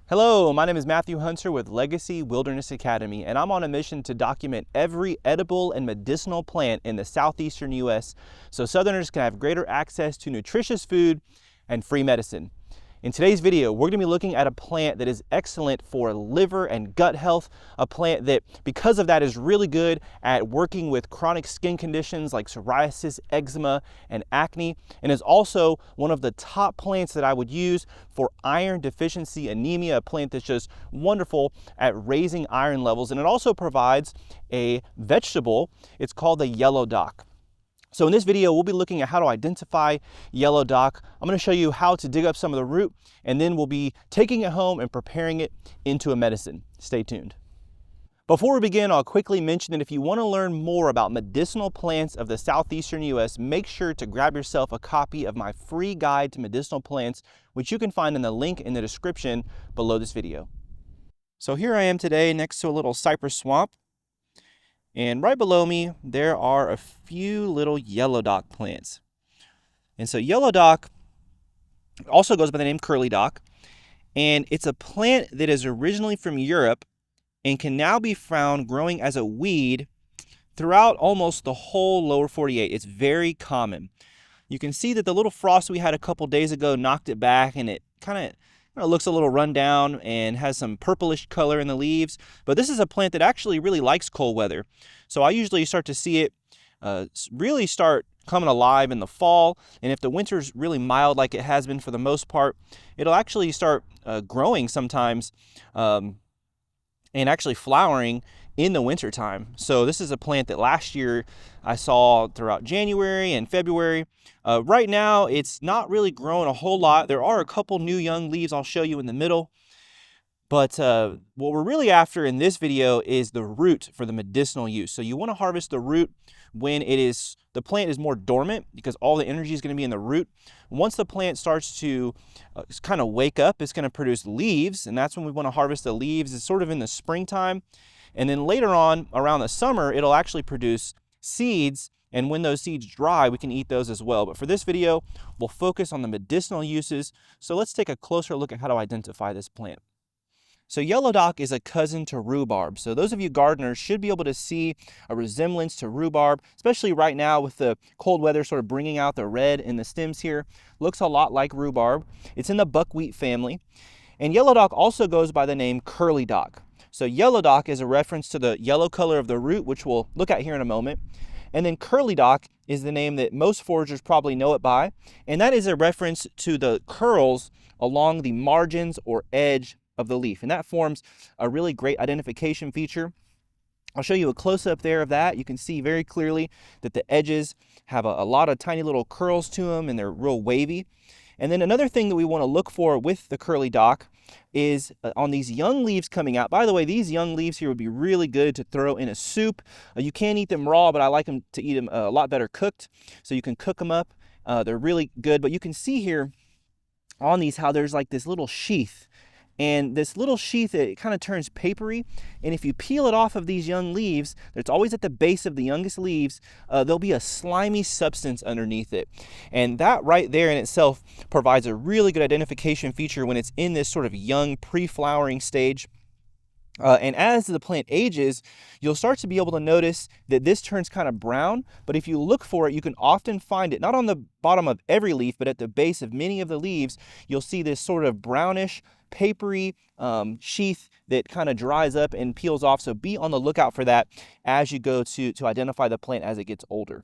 Hello, my name is Matthew Hunter with Legacy Wilderness Academy, and I'm on a mission to document every edible and medicinal plant in the southeastern U.S. so Southerners can have greater access to nutritious food and free medicine. In today's video, we're going to be looking at a plant that is excellent for liver and gut health, a plant that, because of that, is really good at working with chronic skin conditions like psoriasis, eczema, and acne, and is also one of the top plants that I would use for iron deficiency anemia, a plant that's just wonderful at raising iron levels. And it also provides a vegetable. It's called the yellow dock. So in this video, we'll be looking at how to identify yellow dock. I'm going to show you how to dig up some of the root, and then we'll be taking it home and preparing it into a medicine. Stay tuned. Before we begin, I'll quickly mention that if you want to learn more about medicinal plants of the southeastern U.S., make sure to grab yourself a copy of my free guide to medicinal plants, which you can find in the link in the description below this video. So here I am today next to a little cypress swamp. And right below me, there are a few little yellow dock plants. And so yellow dock also goes by the name curly dock. And it's a plant that is originally from Europe and can now be found growing as a weed throughout almost the whole lower 48. It's very common. You can see that the little frost we had a couple days ago knocked it back, and it kind of looks a little run down and has some purplish color in the leaves. But this is a plant that actually really likes cold weather. So I usually start to see it really start coming alive in the fall. And if the winter's really mild like it has been for the most part, it'll actually start growing sometimes and actually flowering in the winter time. So this is a plant that last year I saw throughout January and February. Right now, it's not really growing a whole lot. There are a couple new young leaves I'll show you in the middle. But what we're really after in this video is the root for the medicinal use. So you want to harvest the root when the plant is more dormant, because all the energy is going to be in the root. Once the plant starts to kind of wake up, it's going to produce leaves, and that's when we want to harvest the leaves. It's sort of in the springtime. And then later on, around the summer, it'll actually produce seeds. And when those seeds dry, we can eat those as well. But for this video, we'll focus on the medicinal uses. So let's take a closer look at how to identify this plant. So yellow dock is a cousin to rhubarb. So those of you gardeners should be able to see a resemblance to rhubarb, especially right now with the cold weather sort of bringing out the red in the stems here. Looks a lot like rhubarb. It's in the buckwheat family. And yellow dock also goes by the name curly dock. So yellow dock is a reference to the yellow color of the root, which we'll look at here in a moment. And then curly dock is the name that most foragers probably know it by. And that is a reference to the curls along the margins or edge of the leaf. And that forms a really great identification feature. I'll show you a close-up there of that. You can see very clearly that the edges have a lot of tiny little curls to them, and they're real wavy. And then another thing that we want to look for with the curly dock is on these young leaves coming out. By the way, these young leaves here would be really good to throw in a soup. You can eat them raw, but I like them to eat them a lot better cooked. So you can cook them up. They're really good. But you can see here on these how there's like this little sheath. And this little sheath, it kind of turns papery. And if you peel it off of these young leaves, it's always at the base of the youngest leaves, there'll be a slimy substance underneath it. And that right there in itself provides a really good identification feature when it's in this sort of young pre-flowering stage. And as the plant ages, you'll start to be able to notice that this turns kind of brown. But if you look for it, you can often find it not on the bottom of every leaf, but at the base of many of the leaves. You'll see this sort of brownish, papery sheath that kind of dries up and peels off. So be on the lookout for that as you go to identify the plant as it gets older.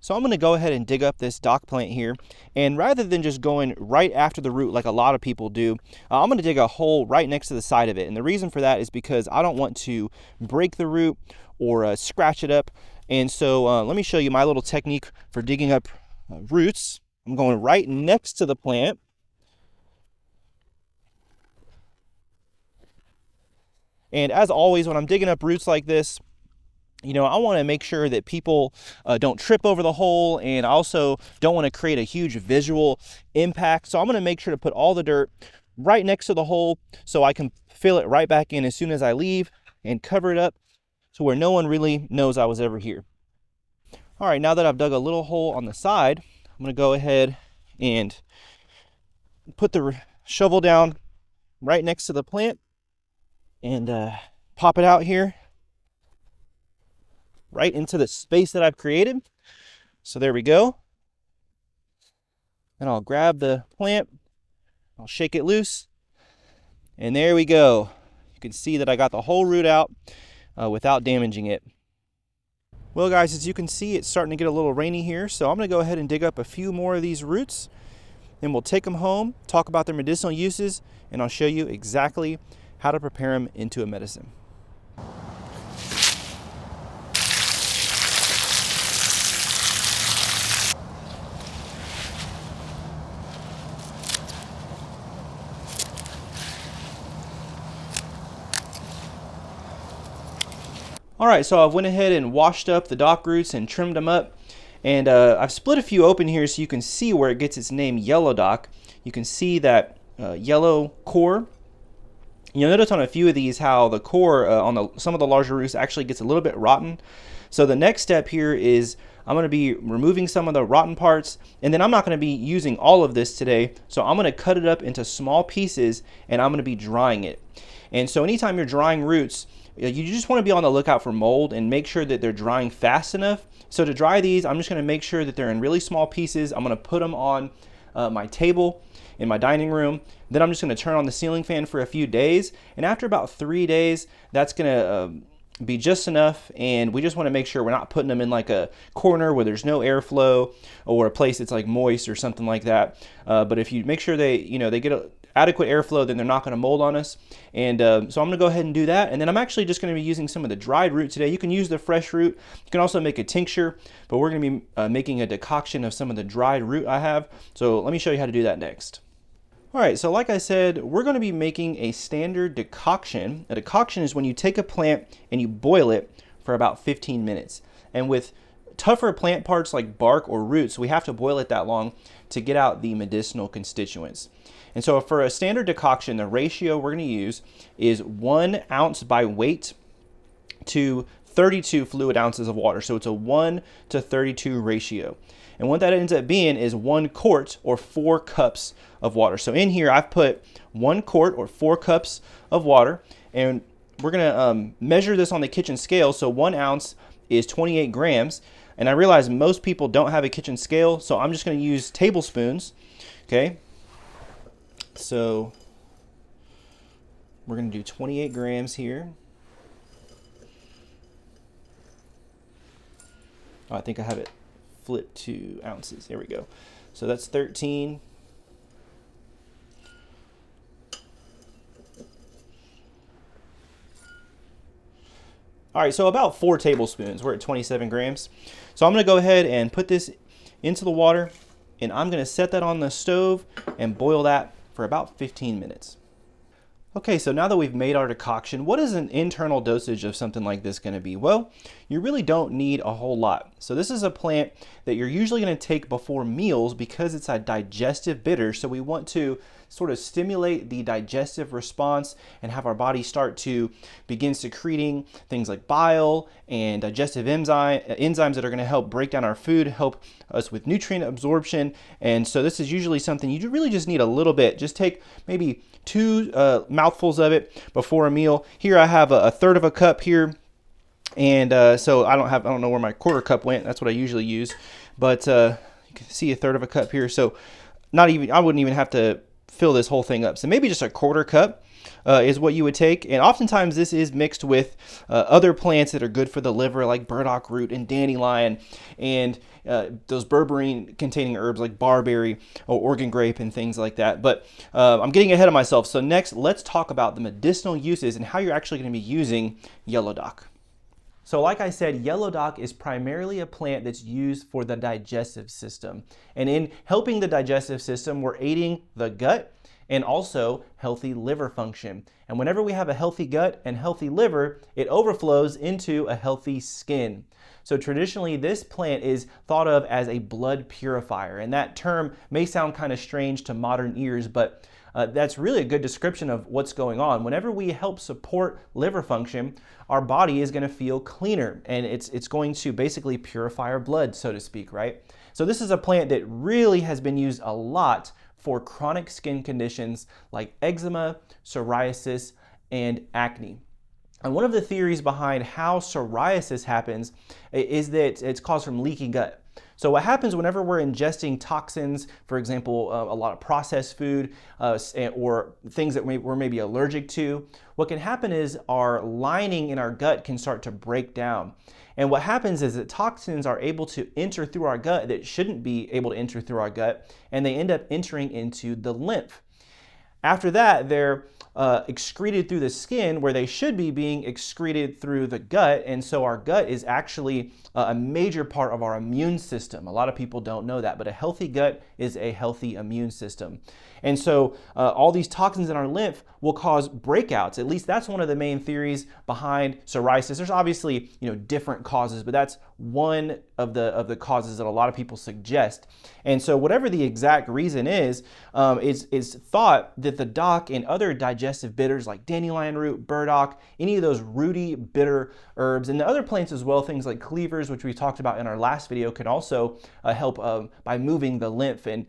So I'm going to go ahead and dig up this dock plant here, and rather than just going right after the root like a lot of people do, I'm going to dig a hole right next to the side of it. And the reason for that is because I don't want to break the root or scratch it up. And so let me show you my little technique for digging up roots. I'm going right next to the plant. And as always, when I'm digging up roots like this, I want to make sure that people don't trip over the hole, and I also don't want to create a huge visual impact. So I'm going to make sure to put all the dirt right next to the hole so I can fill it right back in as soon as I leave and cover it up to where no one really knows I was ever here. All right, now that I've dug a little hole on the side, I'm going to go ahead and put the shovel down right next to the plant and pop it out here right into the space that I've created. So there we go. And I'll grab the plant, I'll shake it loose, and there we go. You can see that I got the whole root out without damaging it. Well guys, as you can see, it's starting to get a little rainy here, so I'm gonna go ahead and dig up a few more of these roots, and we'll take them home, talk about their medicinal uses, and I'll show you exactly how to prepare them into a medicine. All right, so I've went ahead and washed up the dock roots and trimmed them up. And I've split a few open here so you can see where it gets its name yellow dock. You can see that yellow core. You'll notice on a few of these how the core on some of the larger roots actually gets a little bit rotten. So the next step here is I'm going to be removing some of the rotten parts, and then I'm not going to be using all of this today. So I'm going to cut it up into small pieces, and I'm going to be drying it. And so anytime you're drying roots, you just want to be on the lookout for mold and make sure that they're drying fast enough. So to dry these, I'm just going to make sure that they're in really small pieces. I'm going to put them on my table in my dining room. Then I'm just going to turn on the ceiling fan for a few days. And after about 3 days, that's going to be just enough. And we just want to make sure we're not putting them in like a corner where there's no airflow or a place that's like moist or something like that. But if you make sure they get adequate airflow, then they're not going to mold on us. And so I'm going to go ahead and do that. And then I'm actually just going to be using some of the dried root today. You can use the fresh root. You can also make a tincture, but we're going to be making a decoction of some of the dried root I have. So let me show you how to do that next. All right, so like I said, we're going to be making a standard decoction. A decoction is when you take a plant and you boil it for about 15 minutes. And with tougher plant parts like bark or roots, we have to boil it that long to get out the medicinal constituents. And so for a standard decoction, the ratio we're going to use is 1 ounce by weight to 32 fluid ounces of water. So it's a 1 to 32 ratio. And what that ends up being is 1 quart or 4 cups of water. So in here, I've put 1 quart or 4 cups of water, and we're going to measure this on the kitchen scale. So 1 ounce is 28 grams. And I realize most people don't have a kitchen scale, so I'm just going to use tablespoons. Okay. So we're going to do 28 grams here. Oh, I think I have it flipped to ounces. There we go. So that's 13. All right, so about 4 tablespoons. We're at 27 grams. So I'm going to go ahead and put this into the water, and I'm going to set that on the stove and boil that for about 15 minutes. Okay, so now that we've made our decoction, what is an internal dosage of something like this going to be? Well, you really don't need a whole lot. So this is a plant that you're usually going to take before meals because it's a digestive bitter. So we want to sort of stimulate the digestive response and have our body start to begin secreting things like bile and digestive enzymes that are going to help break down our food, help us with nutrient absorption. And so this is usually something you really just need a little bit. Just take maybe 2 mouthfuls of it before a meal. Here I have a third of a cup here. And so I don't know where my quarter cup went. That's what I usually use. But you can see a third of a cup here. So I wouldn't even have to fill this whole thing up. So maybe just a quarter cup is what you would take. And oftentimes this is mixed with other plants that are good for the liver, like burdock root and dandelion, and those berberine containing herbs like barberry or Oregon grape and things like that. But I'm getting ahead of myself. So next, let's talk about the medicinal uses and how you're actually going to be using yellow dock. So like I said, yellow dock is primarily a plant that's used for the digestive system. And in helping the digestive system, we're aiding the gut and also healthy liver function. And whenever we have a healthy gut and healthy liver, it overflows into a healthy skin. So traditionally, this plant is thought of as a blood purifier. And that term may sound kind of strange to modern ears, but that's really a good description of what's going on. Whenever we help support liver function, our body is going to feel cleaner, and it's going to basically purify our blood, so to speak, right? So this is a plant that really has been used a lot for chronic skin conditions like eczema, psoriasis, and acne. And one of the theories behind how psoriasis happens is that it's caused from leaky gut. So what happens whenever we're ingesting toxins, for example, a lot of processed food or things that we're maybe allergic to, what can happen is our lining in our gut can start to break down. And what happens is that toxins are able to enter through our gut that shouldn't be able to enter through our gut, and they end up entering into the lymph. After that, they're excreted through the skin where they should be being excreted through the gut. And so our gut is actually a major part of our immune system. A lot of people don't know that, but a healthy gut is a healthy immune system. And so all these toxins in our lymph will cause breakouts. At least that's one of the main theories behind psoriasis. There's obviously, different causes, but that's one of the causes that a lot of people suggest. And so whatever the exact reason is thought that the dock and other digestive bitters like dandelion root, burdock, any of those rooty bitter herbs, and the other plants as well, things like cleavers, which we talked about in our last video, can also help by moving the lymph and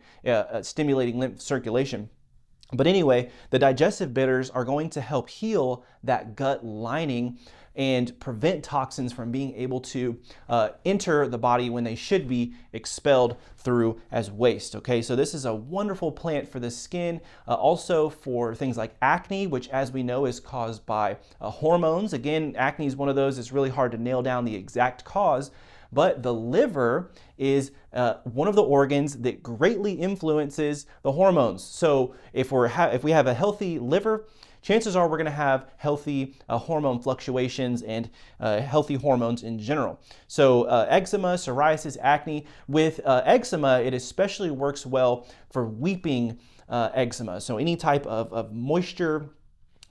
stimulating lymph circulation. But anyway, the digestive bitters are going to help heal that gut lining and prevent toxins from being able to enter the body when they should be expelled through as waste. Okay, so this is a wonderful plant for the skin, also for things like acne, which as we know is caused by hormones. Again, acne is one of those, it's really hard to nail down the exact cause, but the liver is one of the organs that greatly influences the hormones. So if we have a healthy liver, chances are we're going to have healthy hormone fluctuations and healthy hormones in general. So eczema, psoriasis, acne. With eczema, it especially works well for weeping eczema. So any type of moisture,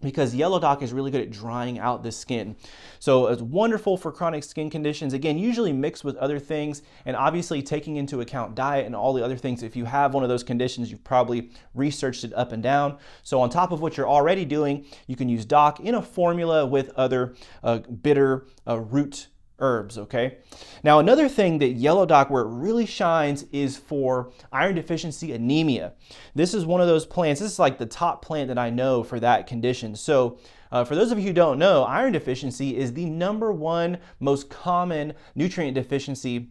because yellow dock is really good at drying out the skin. So it's wonderful for chronic skin conditions. Again, usually mixed with other things, and obviously taking into account diet and all the other things. If you have one of those conditions, you've probably researched it up and down. So on top of what you're already doing, you can use dock in a formula with other bitter root herbs, okay? Now, another thing that yellow dock where it really shines is for iron deficiency anemia. This is one of those plants, this is like the top plant that I know for that condition. So for those of you who don't know, iron deficiency is the #1 most common nutrient deficiency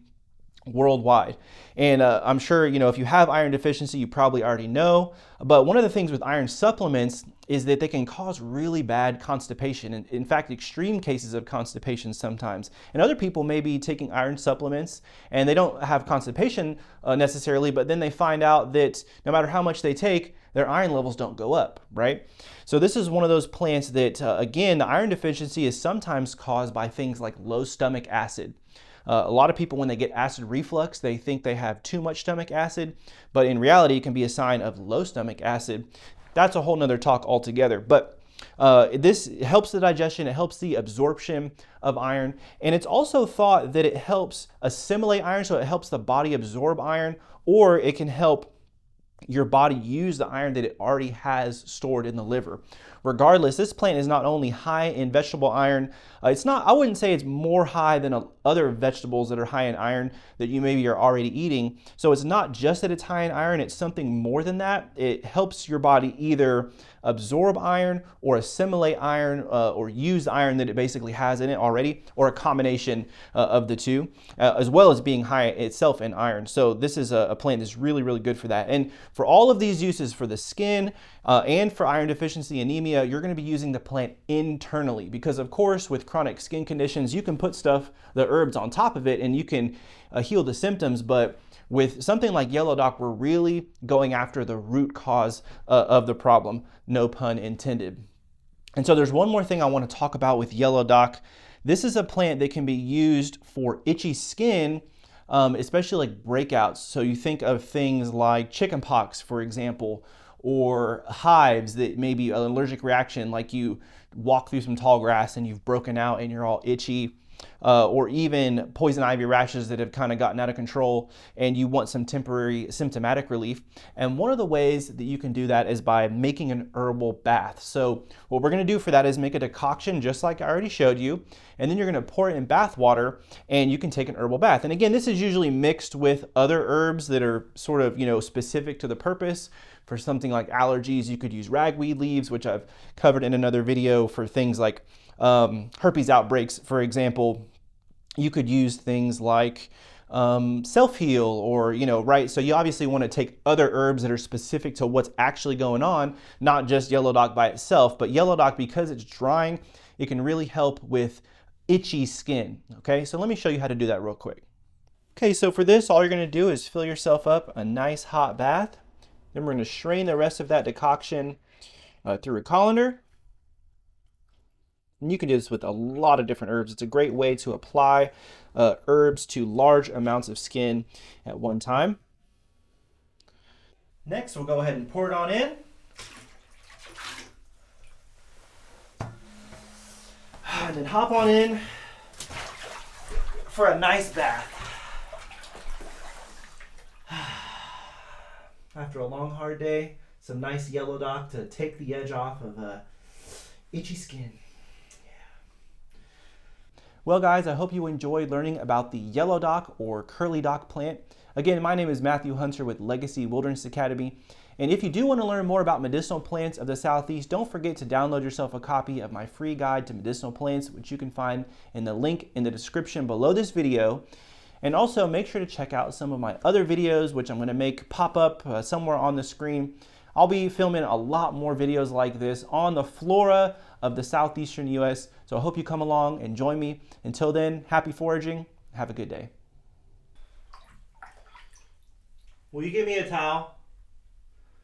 worldwide. And I'm sure, if you have iron deficiency, you probably already know. But one of the things with iron supplements is that they can cause really bad constipation. And in fact, extreme cases of constipation sometimes. And other people may be taking iron supplements and they don't have constipation necessarily, but then they find out that no matter how much they take, their iron levels don't go up, right? So this is one of those plants that, again, the iron deficiency is sometimes caused by things like low stomach acid. A lot of people, when they get acid reflux, they think they have too much stomach acid, but in reality, it can be a sign of low stomach acid. That's a whole nother talk altogether. But this helps the digestion, it helps the absorption of iron, and it's also thought that it helps assimilate iron, so it helps the body absorb iron, or it can help your body use the iron that it already has stored in the liver. Regardless, this plant is not only high in vegetable iron, I wouldn't say it's more high than other vegetables that are high in iron that you maybe are already eating. So it's not just that it's high in iron, it's something more than that. It helps your body either absorb iron or assimilate iron or use iron that it basically has in it already, or a combination of the two, as well as being high itself in iron. So this is a plant that's really, really good for that. And for all of these uses, for the skin and for iron deficiency anemia, you're going to be using the plant internally, because of course with chronic skin conditions, you can put the herbs on top of it and you can heal the symptoms, but with something like yellow dock, we're really going after the root cause of the problem, no pun intended. And so there's one more thing I want to talk about with yellow dock. This is a plant that can be used for itchy skin, especially like breakouts. So you think of things like chickenpox, for example, or hives that may be an allergic reaction, like you walk through some tall grass and you've broken out and you're all itchy. or even poison ivy rashes that have kind of gotten out of control and you want some temporary symptomatic relief. And one of the ways that you can do that is by making an herbal bath. So what we're going to do for that is make a decoction just like I already showed you, and then you're going to pour it in bath water and you can take an herbal bath. And again, this is usually mixed with other herbs that are sort of, you know, specific to the purpose. For something like allergies, you could use ragweed leaves, which I've covered in another video. For things like herpes outbreaks, for example, you could use things like self-heal, or, you know, right? So you obviously want to take other herbs that are specific to what's actually going on, not just yellow dock by itself. But yellow dock, because it's drying, it can really help with itchy skin. Okay, so let me show you how to do that real quick. Okay, so for this, all you're going to do is fill yourself up a nice hot bath. Then we're going to strain the rest of that decoction through a colander. And you can do this with a lot of different herbs. It's a great way to apply herbs to large amounts of skin at one time. Next, we'll go ahead and pour it on in. And then hop on in for a nice bath. After a long, hard day, some nice yellow dock to take the edge off of itchy skin. Yeah. Well, guys, I hope you enjoyed learning about the yellow dock or curly dock plant. Again, my name is Matthew Hunter with Legacy Wilderness Academy. And if you do want to learn more about medicinal plants of the Southeast, don't forget to download yourself a copy of my free guide to medicinal plants, which you can find in the link in the description below this video. And also make sure to check out some of my other videos, which I'm going to make pop up somewhere on the screen. I'll be filming a lot more videos like this on the flora of the southeastern US. So I hope you come along and join me. Until then, happy foraging. Have a good day. Will you give me a towel?